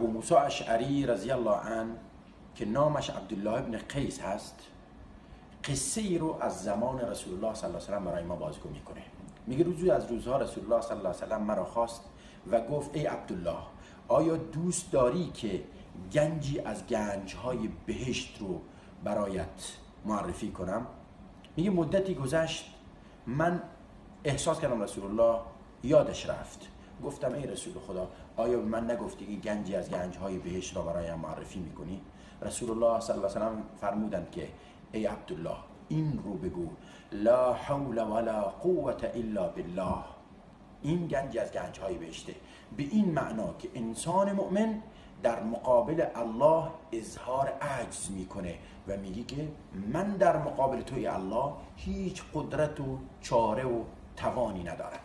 ابو موسی اشعری رضی الله عنه که نامش عبدالله ابن قیس هست، قصه ای رو از زمان رسول الله صلی الله علیه و سلم برای ما بازگو میکنه. میگه روزی از روزها رسول الله صلی الله علیه و سلم مرا خواست و گفت ای عبدالله، آیا دوست داری که گنجی از گنجهای بهشت رو برایت معرفی کنم؟ میگه مدتی گذشت، من احساس کردم رسول الله یادش رفت. گفتم ای رسول خدا، آیا به من نگفتی که گنجی از گنجهای بهشت را برایم معرفی میکنی؟ رسول الله صلی الله علیه و سلم فرمودند که ای عبدالله، این رو بگو لا حول ولا قوة الا بالله. این گنج از گنجهای بهشته، به این معنا که انسان مؤمن در مقابل الله اظهار عجز میکنه و میگه که من در مقابل توی الله هیچ قدرت و چاره و توانی ندارم.